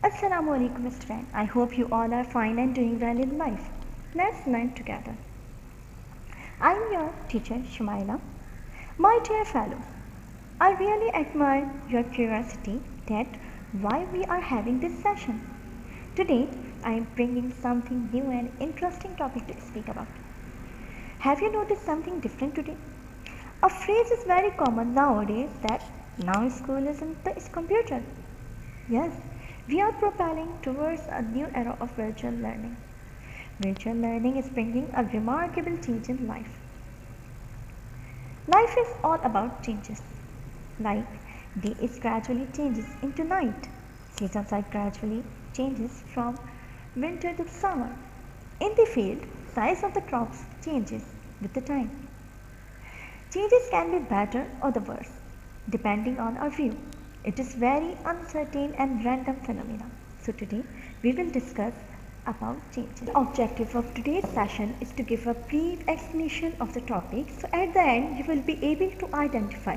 Assalamu alaikum students. I hope you all are fine and doing well in life. Let's learn together. I am your teacher Shumaila. My dear fellow, I really admire your curiosity that why we are having this session. Today I am bringing something new and interesting topic to speak about. Have you noticed something different today? A phrase is very common nowadays that now school isn't the computer. Yes, we are propelling towards a new era of virtual learning. Virtual learning is bringing a remarkable change in life. Life is all about changes. Like day is gradually changes into night. Seasons are gradually changes from winter to summer. In the field, size of the crops changes with the time. Changes can be better or the worse, depending on our view. It is very uncertain and random phenomena. So today we will discuss about changes. The objective of today's session is to give a brief explanation of the topic. So at the end you will be able to identify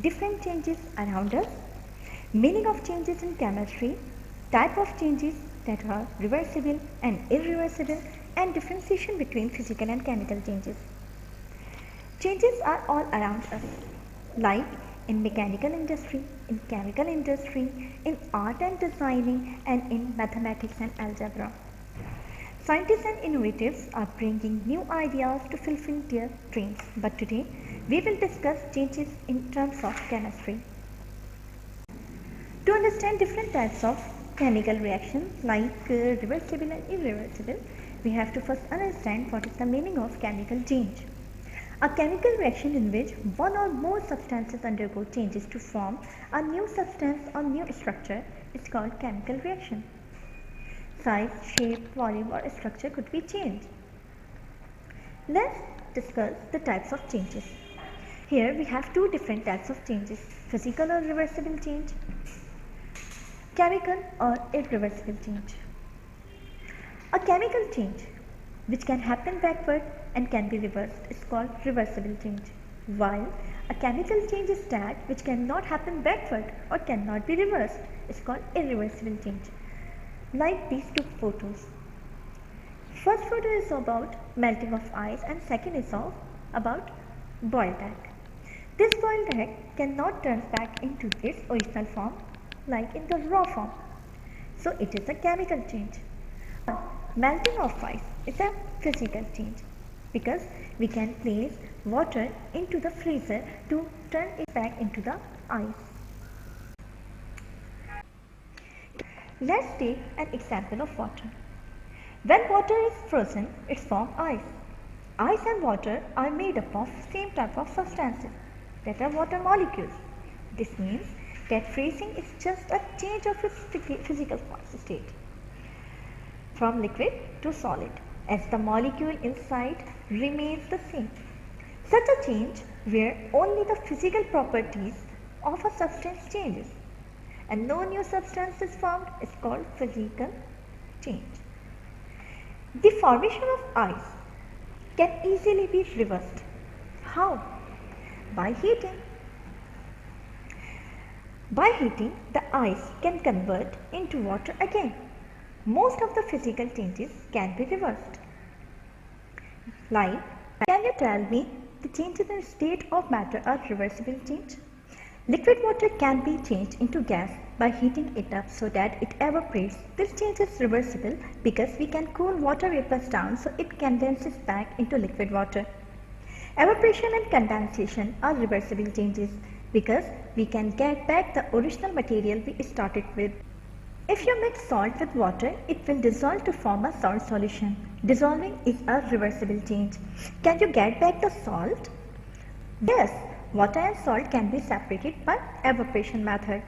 different changes around us, meaning of changes in chemistry, type of changes that are reversible and irreversible, and differentiation between physical and chemical changes. Changes are all around us, like in mechanical industry, in chemical industry, in art and designing, and in mathematics and algebra. Scientists and innovatives are bringing new ideas to fulfill their dreams, but today we will discuss changes in terms of chemistry. To understand different types of chemical reactions like reversible and irreversible, we have to first understand what is the meaning of chemical change. A chemical reaction in which one or more substances undergo changes to form a new substance or new structure is called chemical reaction. Size, shape, volume or structure could be changed. Let's discuss the types of changes. Here we have two different types of changes: physical or reversible change, chemical or irreversible change. A chemical change which can happen backward and can be reversed is called reversible change, while a chemical change is that which cannot happen backward or cannot be reversed is called irreversible change. Like these two photos. First photo is about melting of ice and second is about boiled egg. This boiled egg cannot turn back into its original form like in the raw form. So it is a chemical change. Melting of ice is a physical change because we can place water into the freezer to turn it back into the ice. Let's take an example of water. When water is frozen, it forms ice. Ice and water are made up of same type of substances, that are water molecules. This means that freezing is just a change of its physical state from liquid to solid, as the molecule inside remains the same. Such a change where only the physical properties of a substance changes and no new substance is formed is called physical change. The formation of ice can easily be reversed. How? By heating. By heating, the ice can convert into water again. Most of the physical changes can be reversed. Like, can you tell me the changes in state of matter are reversible change? Liquid water can be changed into gas by heating it up so that it evaporates. This change is reversible because we can cool water vapors down so it condenses back into liquid water. Evaporation and condensation are reversible changes because we can get back the original material we started with. If you mix salt with water, it will dissolve to form a salt solution. Dissolving is a reversible change. Can you get back the salt? Yes, water and salt can be separated by evaporation method.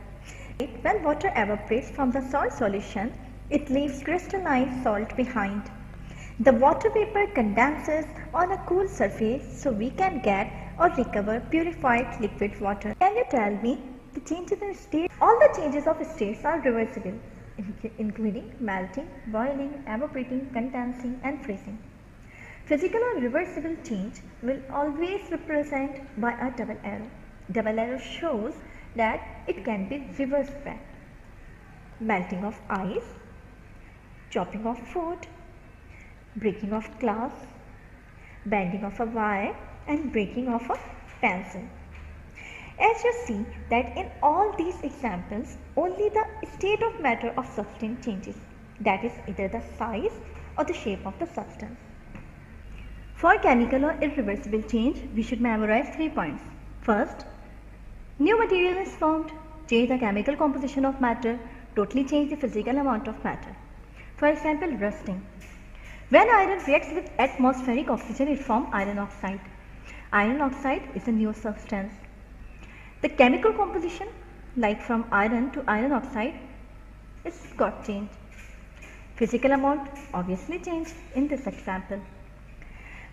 When water evaporates from the salt solution, it leaves crystallized salt behind. The water vapor condenses on a cool surface so we can get or recover purified liquid water. Can you tell me the changes in state? All the changes of states are reversible, including melting, boiling, evaporating, condensing and freezing. Physical or reversible change will always represent by a double arrow. Double arrow shows that it can be reversed back. melting of ice, chopping of food, breaking of glass, bending of a wire, and breaking of a pencil. As you see that in all these examples, only the state of matter of substance changes, that is either the size or the shape of the substance. For chemical or irreversible change, we should memorize 3 points. First, new material is formed, change the chemical composition of matter, totally change the physical amount of matter. For example, rusting. When iron reacts with atmospheric oxygen, it forms iron oxide. Iron oxide is a new substance. The chemical composition, like from iron to iron oxide, is got changed. Physical amount obviously changed in this example.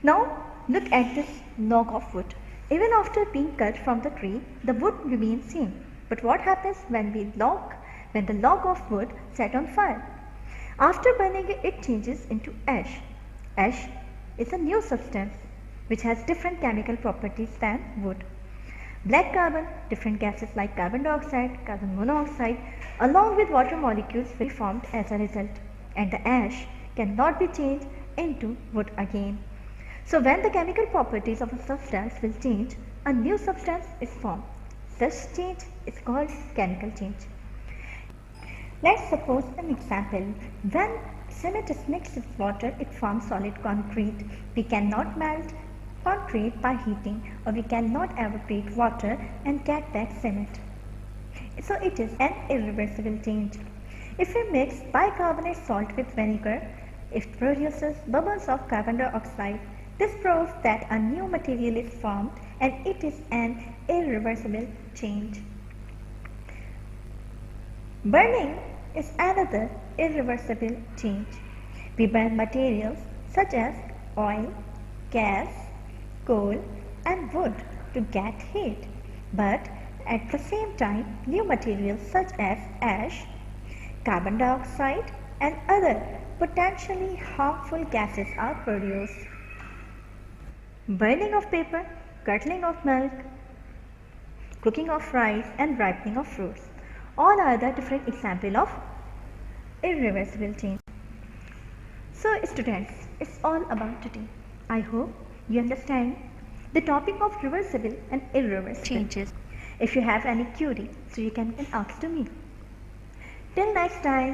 Now look at this log of wood. Even after being cut from the tree, the wood remains same. But what happens when the log of wood set on fire? After burning it changes into ash. Ash is a new substance which has different chemical properties than wood. Black carbon, different gases like carbon dioxide, carbon monoxide, along with water molecules will be formed as a result, and the ash cannot be changed into wood again. So when the chemical properties of a substance will change, a new substance is formed. Such change is called chemical change. Let's suppose an example. When cement is mixed with water, it forms solid concrete. We cannot melt concrete by heating, or we cannot evaporate water and get back cement. So it is an irreversible change. If we mix bicarbonate salt with vinegar, it produces bubbles of carbon dioxide. This proves that a new material is formed and it is an irreversible change. Burning is another irreversible change. We burn materials such as oil, gas, coal and wood to get heat. But at the same time, new materials such as ash, carbon dioxide and other potentially harmful gases are produced. Burning of paper, curdling of milk, cooking of rice and ripening of fruits. All are the different examples of irreversible change. So students, it's all about today. I hope you understand the topic of reversible and irreversible changes. If you have any query, so you can ask to me. Till next time.